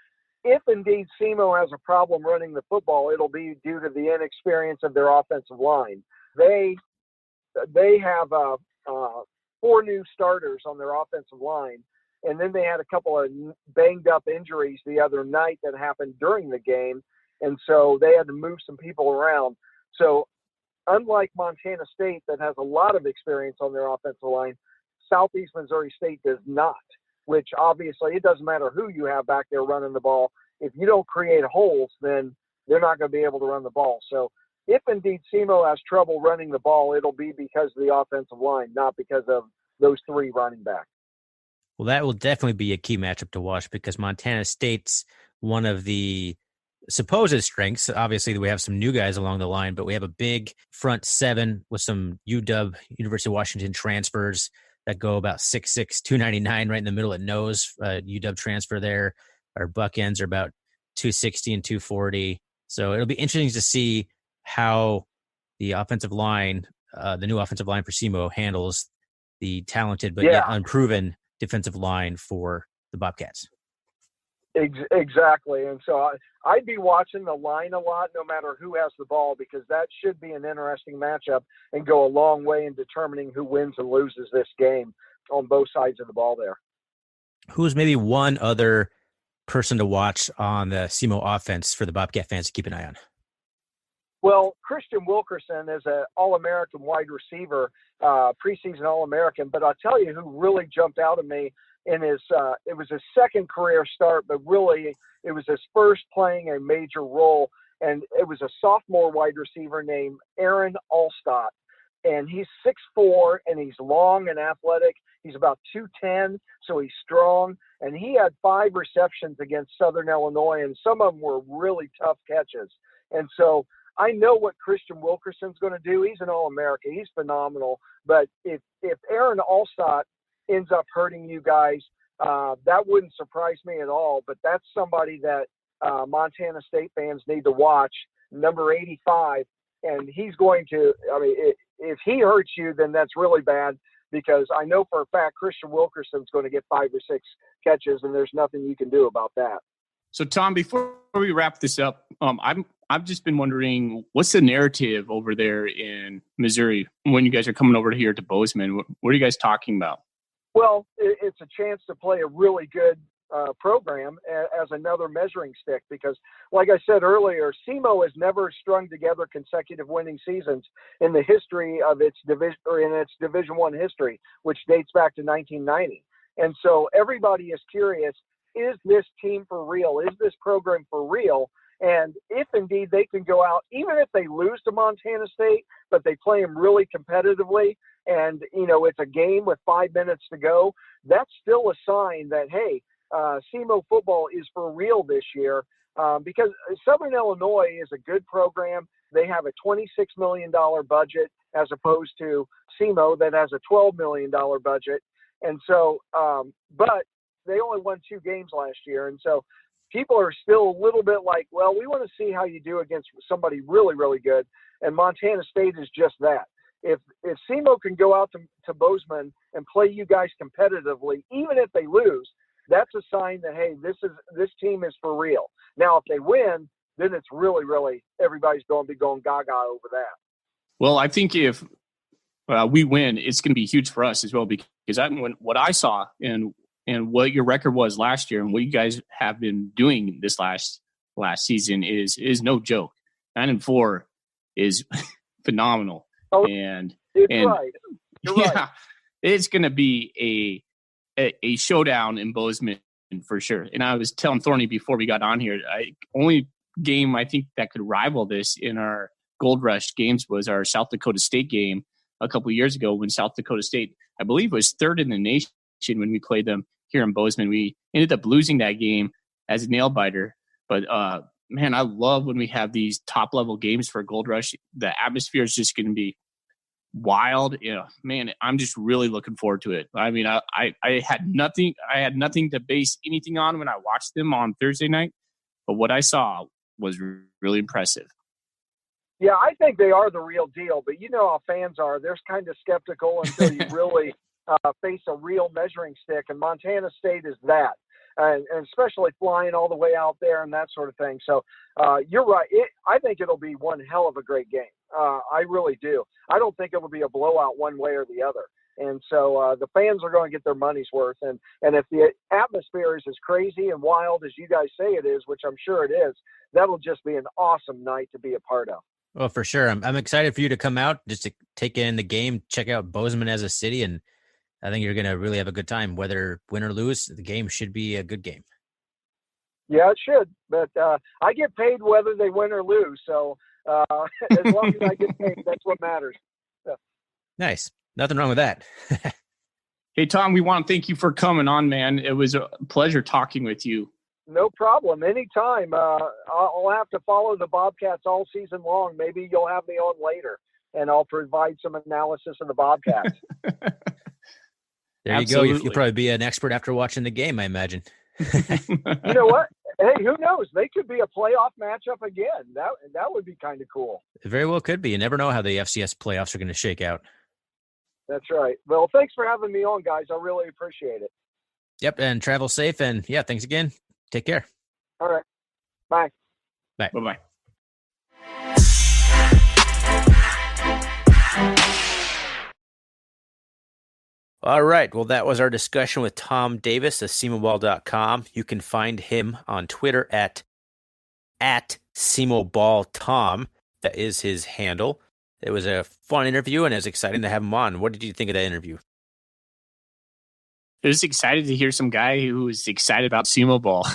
Speaker 3: If indeed SEMO has a problem running the football, it'll be due to the inexperience of their offensive line. They have 4 new starters on their offensive line, and then they had a couple of banged up injuries the other night that happened during the game, and so they had to move some people around. So unlike Montana State that has a lot of experience on their offensive line, Southeast Missouri State does not. Which obviously it doesn't matter who you have back there running the ball. If you don't create holes, then they're not going to be able to run the ball. So if indeed SEMO has trouble running the ball, it'll be because of the offensive line, not because of those 3 running backs.
Speaker 1: Well, that will definitely be a key matchup to watch because Montana State's one of the supposed strengths. Obviously, we have some new guys along the line, but we have a big front 7 with some UW, University of Washington transfers that go about 6'6", 299 right in the middle at nose. UW transfer there. Our buck ends are about 260 and 240. So it'll be interesting to see how the offensive line, the new offensive line for SEMO handles the talented but yet unproven defensive line for the Bobcats.
Speaker 3: Exactly. And so I'd be watching the line a lot no matter who has the ball because that should be an interesting matchup and go a long way in determining who wins and loses this game on both sides of the ball there.
Speaker 1: Who's maybe one other person to watch on the SEMO offense for the Bobcat fans to keep an eye on?
Speaker 3: Well, Christian Wilkerson is an All-American wide receiver, preseason All-American, but I'll tell you who really jumped out at me in it was his second career start, but really it was his first playing a major role. And it was a sophomore wide receiver named Aaron Allstott. And he's 6'4", and he's long and athletic. He's about 210, so he's strong. And he had 5 receptions against Southern Illinois, and some of them were really tough catches. And so I know what Christian Wilkerson's going to do. He's an All-American. He's phenomenal. But if Aaron Allstott ends up hurting you guys, that wouldn't surprise me at all. But that's somebody that Montana State fans need to watch, number 85. And he's going to, if he hurts you, then that's really bad because I know for a fact Christian Wilkerson's going to get 5 or 6 catches, and there's nothing you can do about that.
Speaker 2: So, Tom, before we wrap this up, I've just been wondering, what's the narrative over there in Missouri when you guys are coming over here to Bozeman? What are you guys talking about?
Speaker 3: Well, it's a chance to play a really good program as another measuring stick because, like I said earlier, SEMO has never strung together consecutive winning seasons in the history of its division or in its Division I history, which dates back to 1990. And so everybody is curious, is this team for real? Is this program for real? And if indeed they can go out, even if they lose to Montana State, but they play them really competitively, and, it's a game with 5 minutes to go, that's still a sign that, hey, SEMO football is for real this year because Southern Illinois is a good program. They have a $26 million budget as opposed to SEMO that has a $12 million budget. And so, but they only won 2 games last year. And so people are still a little bit like, well, we want to see how you do against somebody really, really good. And Montana State is just that. If SEMO can go out to Bozeman and play you guys competitively, even if they lose, that's a sign that, hey, this team is for real. Now, if they win, then it's really, really everybody's going to be going gaga over that.
Speaker 2: Well, I think if we win, it's going to be huge for us as well, because what I saw and what your record was last year and what you guys have been doing this last season is no joke. 9-4 is phenomenal.
Speaker 3: Oh,
Speaker 2: and
Speaker 3: right. You're
Speaker 2: yeah,
Speaker 3: right.
Speaker 2: It's going to be a showdown in Bozeman for sure. And I was telling Thorny before we got on here, only game I think that could rival this in our Gold Rush games was our South Dakota State game a couple of years ago, when South Dakota State, I believe, was third in the nation when we played them here in Bozeman. We ended up losing that game as a nail biter. But man, I love when we have these top level games for Gold Rush. The atmosphere is just going to be wild. Man, I'm just really looking forward to it. I mean, I had nothing to base anything on when I watched them on Thursday night, but what I saw was really impressive.
Speaker 3: Yeah, I think they are the real deal, but you know how fans are. They're kind of skeptical until you really face a real measuring stick, and Montana State is that, and especially flying all the way out there and that sort of thing. So you're right. I think it'll be one hell of a great game. I really do. I don't think it'll be a blowout one way or the other. And so the fans are going to get their money's worth. And if the atmosphere is as crazy and wild as you guys say it is, which I'm sure it is, that'll just be an awesome night to be a part of.
Speaker 1: Well, for sure. I'm excited for you to come out just to take in the game, check out Bozeman as a city, and I think you're going to really have a good time. Whether win or lose, the game should be a good game.
Speaker 3: Yeah, it should. But I get paid whether they win or lose. So as long as I get paid, that's what matters. So.
Speaker 1: Nice. Nothing wrong with that.
Speaker 2: Hey, Tom, we want to thank you for coming on, man. It was a pleasure talking with you.
Speaker 3: No problem. Anytime. I'll have to follow the Bobcats all season long. Maybe you'll have me on later, and I'll provide some analysis of the Bobcats.
Speaker 1: There you go. You'll probably be an expert after watching the game, I imagine.
Speaker 3: You know what? Hey, who knows? They could be a playoff matchup again. That would be kind of cool.
Speaker 1: It very well could be. You never know how the FCS playoffs are going to shake out. That's
Speaker 3: right. Well, thanks for having me on, guys. I really appreciate it.
Speaker 1: Yep, and travel safe. And, yeah, thanks again. Take care.
Speaker 3: All right. Bye.
Speaker 1: Bye.
Speaker 2: Bye-bye.
Speaker 1: All right. Well, that was our discussion with Tom Davis of SEMOBall.com. You can find him on Twitter at SEMOBallTom. That is his handle. It was a fun interview, and it was exciting to have him on. What did you think of that interview?
Speaker 2: I was excited to hear some guy who was excited about SEMO Ball,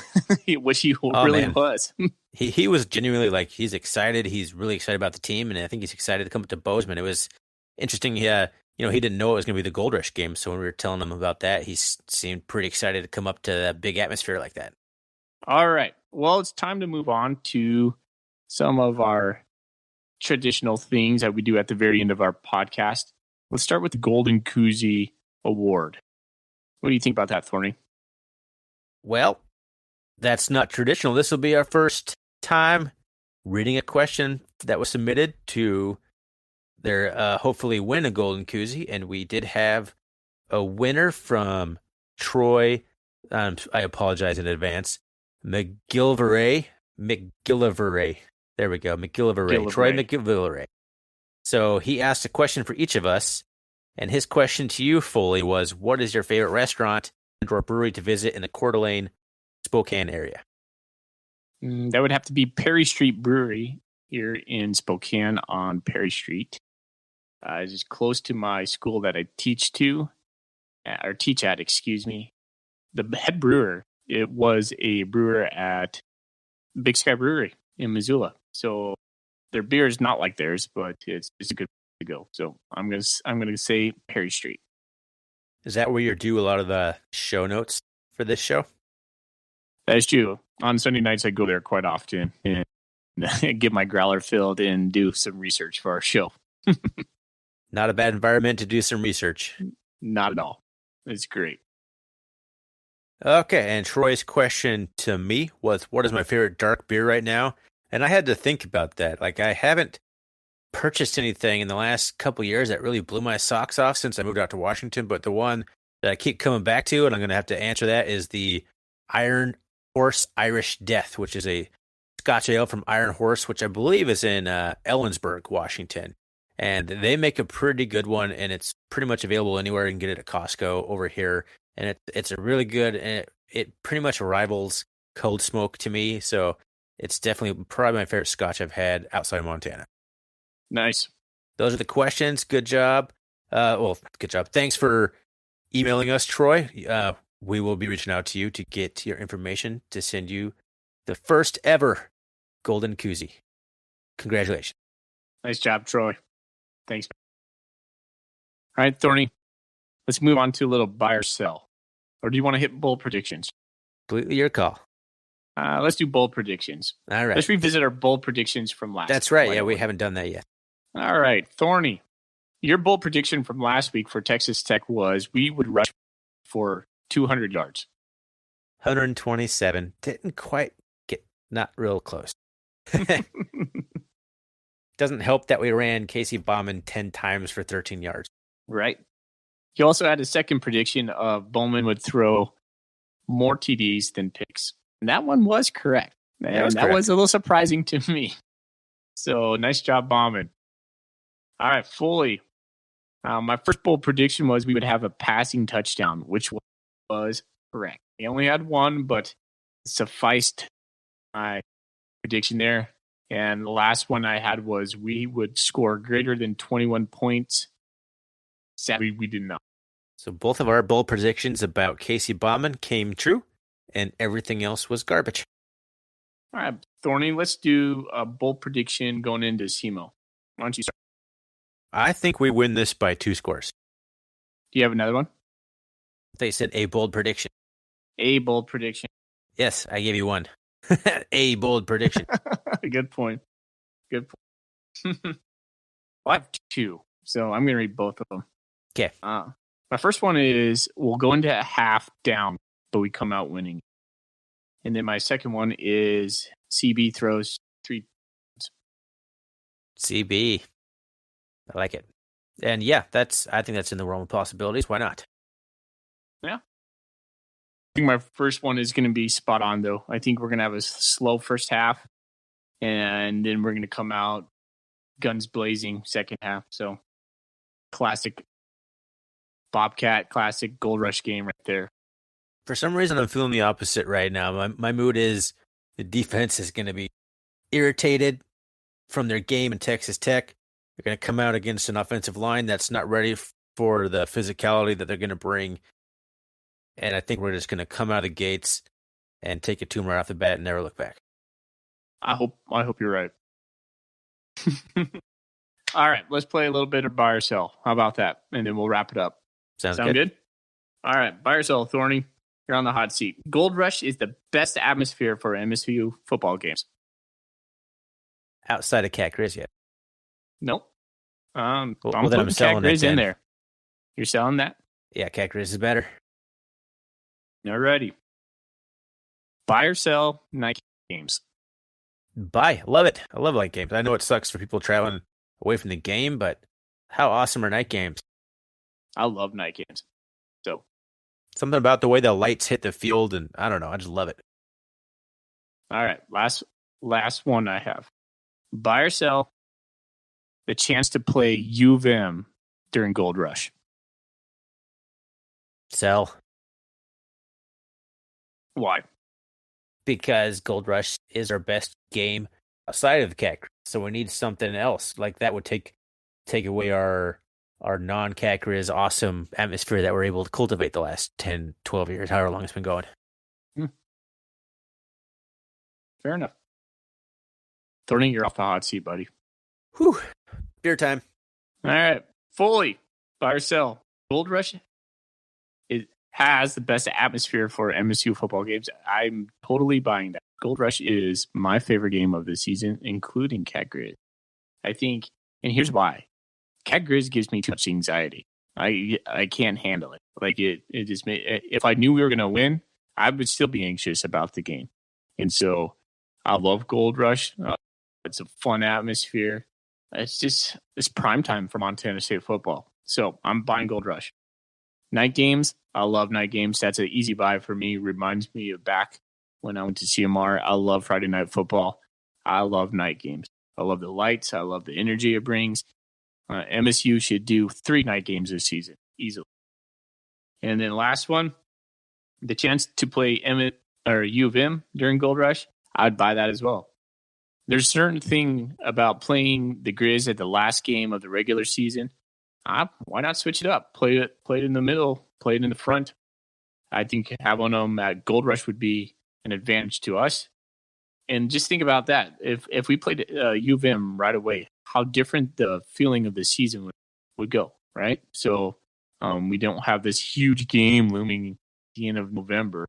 Speaker 2: which he really was.
Speaker 1: He was genuinely he's excited. He's really excited about the team, and I think he's excited to come up to Bozeman. It was interesting. He didn't know it was going to be the Gold Rush game, so when we were telling him about that, he seemed pretty excited to come up to that big atmosphere like that.
Speaker 2: All right. Well, it's time to move on to some of our traditional things that we do at the very end of our podcast. Let's start with the Golden Koozie Award. What do you think about that, Thorny?
Speaker 1: Well, that's not traditional. This will be our first time reading a question that was submitted to hopefully win a Golden Koozie, and we did have a winner from Troy. I apologize in advance. McGillivray. There we go. McGillivray. Troy McGillivray. So he asked a question for each of us, and his question to you, Foley, was, what is your favorite restaurant or brewery to visit in the Coeur d'Alene, Spokane area?
Speaker 2: That would have to be Perry Street Brewery here in Spokane on Perry Street. It's just close to my school that I teach at, excuse me. The head brewer, it was a brewer at Big Sky Brewery in Missoula. So their beer is not like theirs, but it's a good to go. So I'm gonna say Perry Street.
Speaker 1: Is that where you do a lot of the show notes for this show?
Speaker 2: That is true. On Sunday nights, I go there quite often and get my growler filled and do some research for our show.
Speaker 1: Not a bad environment to do some research.
Speaker 2: Not at all. It's great.
Speaker 1: Okay, and Troy's question to me was, what is my favorite dark beer right now? And I had to think about that. I haven't purchased anything in the last couple of years that really blew my socks off since I moved out to Washington, but the one that I keep coming back to, and I'm going to have to answer that, is the Iron Horse Irish Death, which is a Scotch ale from Iron Horse, which I believe is in Ellensburg, Washington. and they make a pretty good one, and it's pretty much available anywhere. You can get it at Costco over here, and it's a really good, and it pretty much rivals Cold Smoke to me. So it's definitely probably my favorite Scotch I've had outside of Montana.
Speaker 2: Nice.
Speaker 1: Those are the questions. Good job. Good job. Thanks for emailing us, Troy. We will be reaching out to you to get your information to send you the first ever Golden Koozie. Congratulations.
Speaker 2: Nice job, Troy. Thanks. All right, Thorny, let's move on to a little buy or sell. Or do you want to hit bold predictions?
Speaker 1: Completely your call.
Speaker 2: Let's do bold predictions.
Speaker 1: All right.
Speaker 2: Let's revisit our bold predictions from last week.
Speaker 1: That's right. Yeah, we haven't done that yet.
Speaker 2: All right, Thorny, your bold prediction from last week for Texas Tech was we would rush for 200 yards.
Speaker 1: 127. Didn't quite get, not real close. Doesn't help that we ran Casey Bauman 10 times for 13 yards.
Speaker 2: Right. He also had a second prediction of Bowman would throw more TDs than picks. And that one was correct. And that was a little surprising to me. So nice job, Bauman. All right, Foley. My first bold prediction was we would have a passing touchdown, which was correct. He only had one, but sufficed my prediction there. And the last one I had was we would score greater than 21 points. Sadly, we did not.
Speaker 1: So both of our bold predictions about Casey Bauman came true, and everything else was garbage.
Speaker 2: All right, Thorny, let's do a bold prediction going into SEMO. Why don't you start?
Speaker 1: I think we win this by 2 scores.
Speaker 2: Do you have another one?
Speaker 1: They said a bold prediction.
Speaker 2: A bold prediction.
Speaker 1: Yes, I gave you one. A bold prediction.
Speaker 2: Good point. Good point. Well, I have 2, so I'm going to read both of them.
Speaker 1: Okay.
Speaker 2: My first one is we'll go into a half down, but we come out winning. And then my second one is CB throws 3.
Speaker 1: CB. I like it. And yeah, I think that's in the realm of possibilities. Why not?
Speaker 2: Yeah. I think my first one is going to be spot on, though. I think we're going to have a slow first half, and then we're going to come out guns blazing second half. So classic Bobcat, classic Gold Rush game right there.
Speaker 1: For some reason, I'm feeling the opposite right now. My mood is the defense is going to be irritated from their game in Texas Tech. They're going to come out against an offensive line that's not ready for the physicality that they're going to bring. And I think we're just going to come out of the gates and take it to them right off the bat and never look back.
Speaker 2: I hope you're right. All right, let's play a little bit of buy or sell. How about that? And then we'll wrap it up.
Speaker 1: Sound
Speaker 2: good? All right, buy or sell, Thorny. You're on the hot seat. Gold Rush is the best atmosphere for MSU football games.
Speaker 1: Outside of Cat Grizz yet?
Speaker 2: Nope. I'm
Speaker 1: then
Speaker 2: putting
Speaker 1: I'm selling
Speaker 2: Cat Grizz
Speaker 1: it then.
Speaker 2: in there. You're selling that?
Speaker 1: Yeah, Cat Grizz is better.
Speaker 2: Alrighty. Buy or sell night games.
Speaker 1: Buy. Love it. I love night games. I know it sucks for people traveling away from the game, but how awesome are night games?
Speaker 2: I love night games. So
Speaker 1: something about the way the lights hit the field, and I don't know. I just love it.
Speaker 2: All right. Last one I have. Buy or sell the chance to play U of M during Gold Rush.
Speaker 1: Sell.
Speaker 2: Why?
Speaker 1: Because Gold Rush is our best game outside of the Cat Grizz, so we need something else. Like that would take away our non-Cat Grizz awesome atmosphere that we're able to cultivate the last 10, 12 years, however long it's been going.
Speaker 2: Fair enough. Thorny, you're off the hot seat, buddy.
Speaker 1: Whew. Beer time.
Speaker 2: All right. Fully. Buy or sell. Gold Rush has the best atmosphere for MSU football games. I'm totally buying that. Gold Rush is my favorite game of the season, including Cat Grizz. I think, and here's why. Cat Grizz gives me too much anxiety. I can't handle it. Like it just if I knew we were going to win, I would still be anxious about the game. And so I love Gold Rush. It's a fun atmosphere. It's prime time for Montana State football. So I'm buying Gold Rush. Night games, I love night games. That's an easy buy for me. Reminds me of back when I went to CMR. I love Friday night football. I love night games. I love the lights. I love the energy it brings. MSU should do 3 night games this season easily. And then last one, the chance to play U of M during Gold Rush, I'd buy that as well. There's a certain thing about playing the Grizz at the last game of the regular season. Why not switch it up? Play it in the middle, play it in the front. I think having them at Gold Rush would be an advantage to us. And just think about that. If we played U of M right away, how different the feeling of the season would go, right? So we don't have this huge game looming at the end of November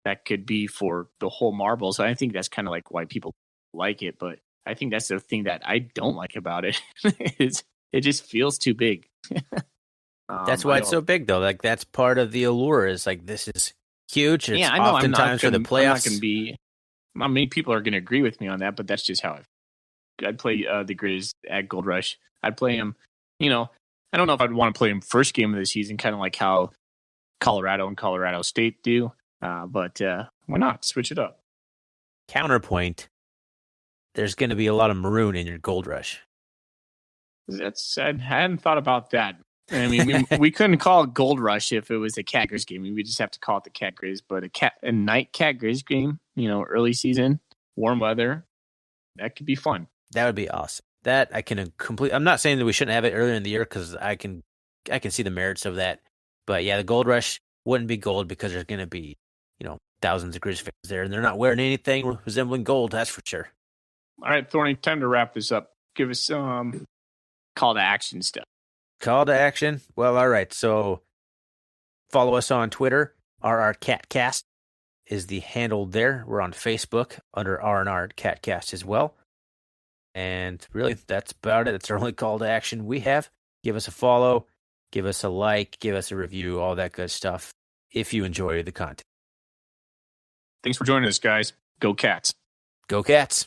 Speaker 2: that could be for the whole marbles. I think that's kind of like why people like it, but I think that's the thing that I don't like about it. It just feels too big.
Speaker 1: That's why it's so big, though. Like, that's part of the allure. Is like, this is huge. It's
Speaker 2: I know.
Speaker 1: oftentimes for the playoffs.
Speaker 2: I'm not going to be. Not many people are going to agree with me on that, but that's just how I'd play the Grizz at Gold Rush. I'd play him. I don't know if I'd want to play him first game of the season, kind of like how Colorado and Colorado State do. But why not switch it up?
Speaker 1: Counterpoint: there's going to be a lot of maroon in your Gold Rush.
Speaker 2: I hadn't thought about that. I mean, we couldn't call it Gold Rush if it was a Cat Grizz game. We just have to call it the Cat Grizz. But a night Cat Grizz game, early season, warm weather, that could be fun.
Speaker 1: That would be awesome. That I can complete. I'm not saying that we shouldn't have it earlier in the year because I can see the merits of that. But yeah, the Gold Rush wouldn't be gold because there's going to be thousands of Grizz fans there, and they're not wearing anything resembling gold. That's for sure.
Speaker 2: All right, Thorny, time to wrap this up. Give us some call to action stuff.
Speaker 1: Call to action? Well, all right. So follow us on Twitter. RRCatcast is the handle there. We're on Facebook under R&R Catcast as well. And really, that's about it. It's our only call to action we have. Give us a follow, give us a like, give us a review, all that good stuff if you enjoy the content.
Speaker 2: Thanks for joining us, guys. Go Cats.
Speaker 1: Go Cats.